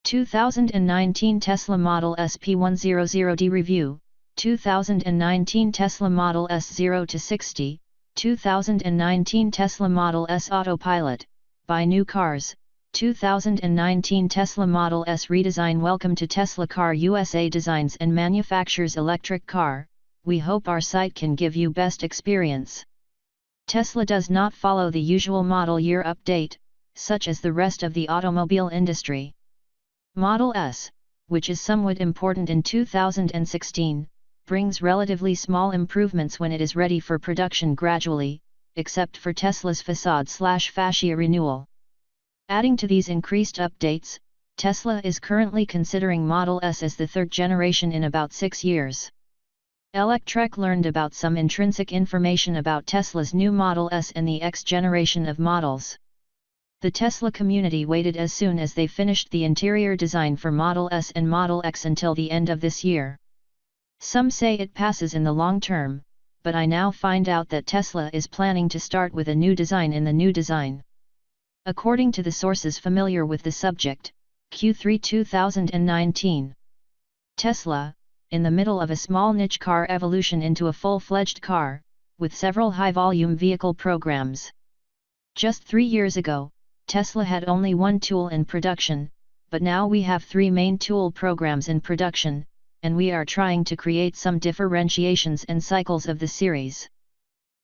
2019 Tesla Model S p100d Review, 2019 Tesla Model S 0 to 60, 2019 Tesla Model S Autopilot, Buy New Cars, 2019 Tesla Model S Redesign. Welcome to Tesla Car USA designs and manufactures electric car. We hope our site can give you best experience. Tesla does not follow the usual model year update, such as the rest of the automobile industry. Model S, which is somewhat important in 2016, brings relatively small improvements when it is ready for production gradually, except for Tesla's facade/fascia renewal. Adding to these increased updates, Tesla is currently considering Model S as the third generation in about 6 years. Electrek learned about some intrinsic information about Tesla's new Model S and the X generation of models. The Tesla community waited as soon as they finished the interior design for Model S and Model X until the end of this year. Some say it passes in the long term, but I now find out that Tesla is planning to start with a new design in the new design. According to the sources familiar with the subject, Q3 2019. Tesla, in the middle of a small niche car evolution into a full-fledged car, with several high-volume vehicle programs. Just 3 years ago, Tesla had only one tool in production, but now we have 3 main tool programs in production, and we are trying to create some differentiations and cycles of the series.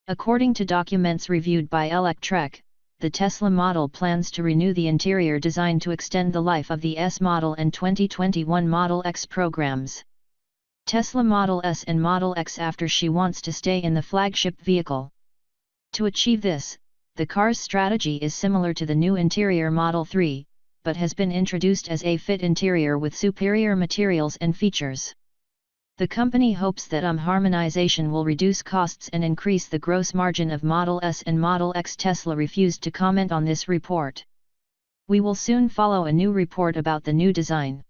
According to documents reviewed by Electrek, the Tesla model plans to renew the interior design to extend the life of the S model and 2021 Model X programs. Tesla Model S and Model X after she wants to stay in the flagship vehicle. To achieve this, the car's strategy is similar to the new interior Model 3, but has been introduced as a fit interior with superior materials and features. The company hopes that harmonization will reduce costs and increase the gross margin of Model S and Model X. Tesla refused to comment on this report. We will soon follow a new report about the new design.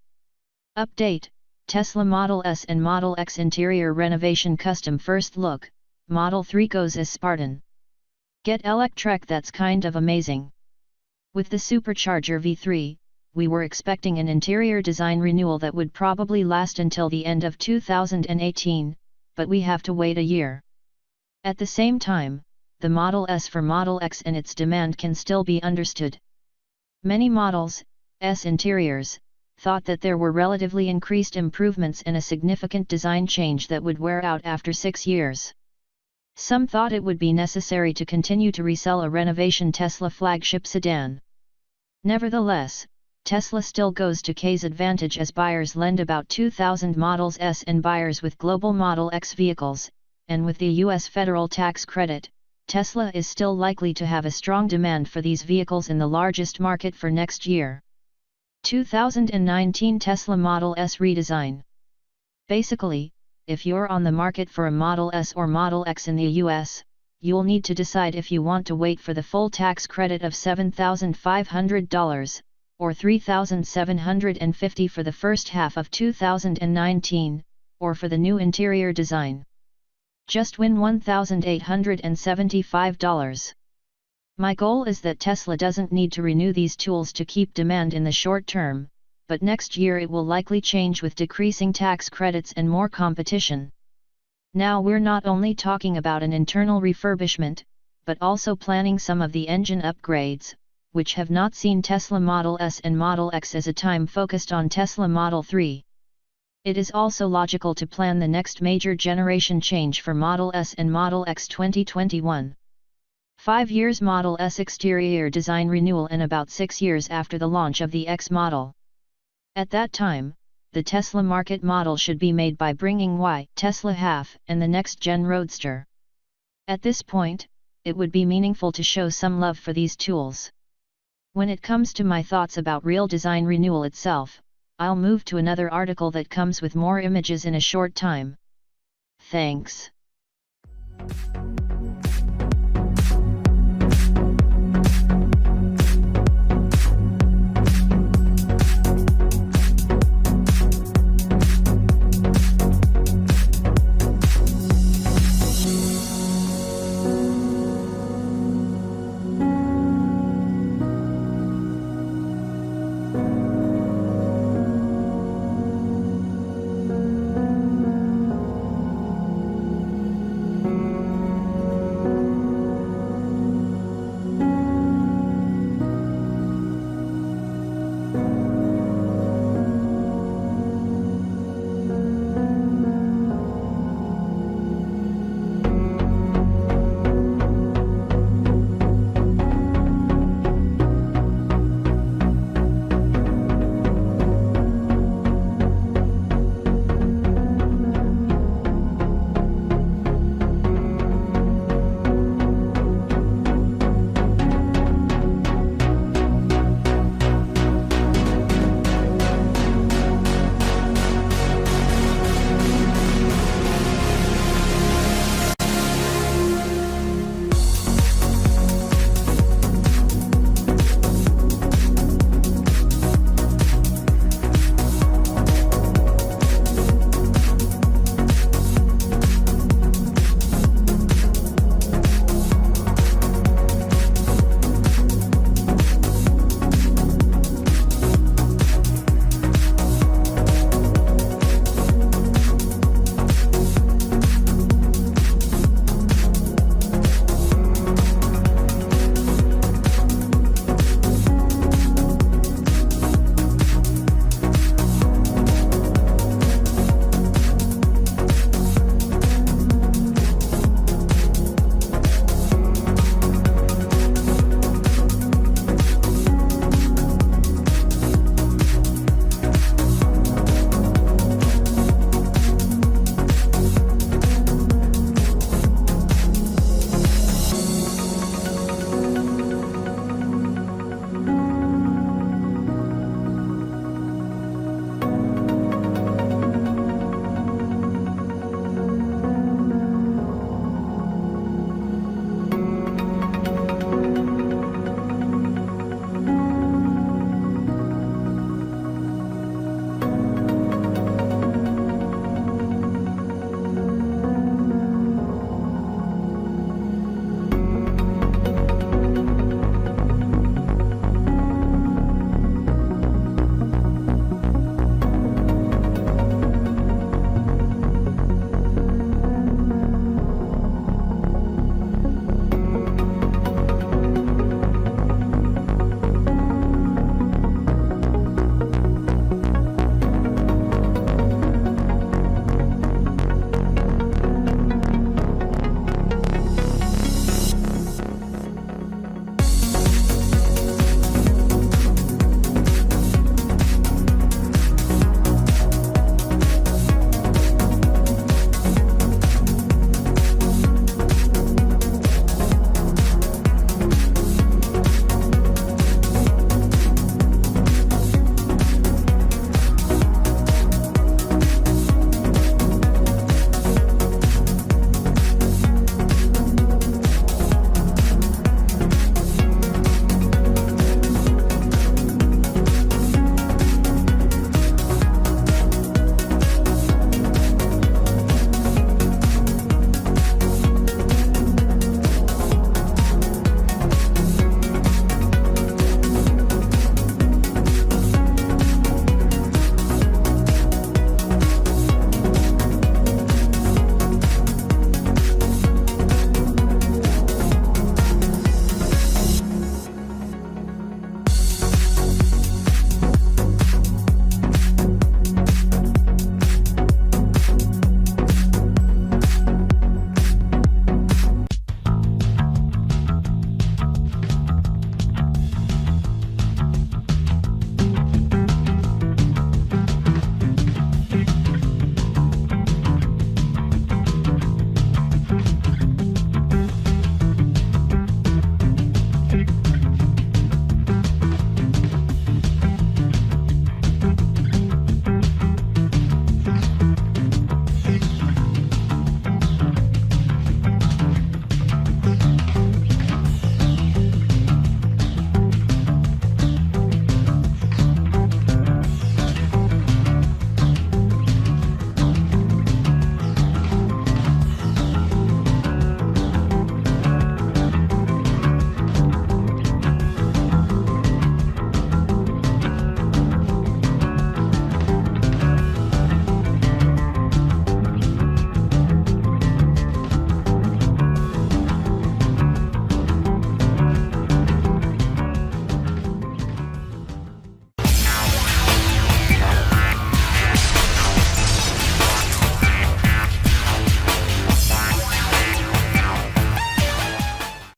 Update: Tesla Model S and Model X interior renovation custom. First look, Model 3 goes as Spartan. Get Electrek, that's kind of amazing. With the supercharger V3, we were expecting an interior design renewal that would probably last until the end of 2018, but we have to wait a year. At the same time, the Model S for Model X and its demand can still be understood. Many Models S interiors thought that there were relatively increased improvements and a significant design change that would wear out after 6 years. Some thought it would be necessary to continue to resell a renovation Tesla flagship sedan. Nevertheless, Tesla still goes to K's advantage as buyers lend about 2,000 Models S and buyers with global Model X vehicles, and with the U.S. federal tax credit, Tesla is still likely to have a strong demand for these vehicles in the largest market for next year. 2019 Tesla Model S redesign. Basically, if you're on the market for a Model S or Model X in the US, you'll need to decide if you want to wait for the full tax credit of $7,500, or $3,750 for the first half of 2019, or for the new interior design. Just win $1,875. My goal is that Tesla doesn't need to renew these tools to keep demand in the short term, but next year it will likely change with decreasing tax credits and more competition. Now we're not only talking about an internal refurbishment, but also planning some of the engine upgrades, which have not seen Tesla Model S and Model X as a time focused on Tesla Model 3. It is also logical to plan the next major generation change for Model S and Model X 2021. 5 years Model S exterior design renewal and about 6 years after the launch of the X model. At that time, the Tesla market model should be made by bringing Y, Tesla half, and the next-gen Roadster. At this point, it would be meaningful to show some love for these tools. When it comes to my thoughts about real design renewal itself, I'll move to another article that comes with more images in a short time. Thanks.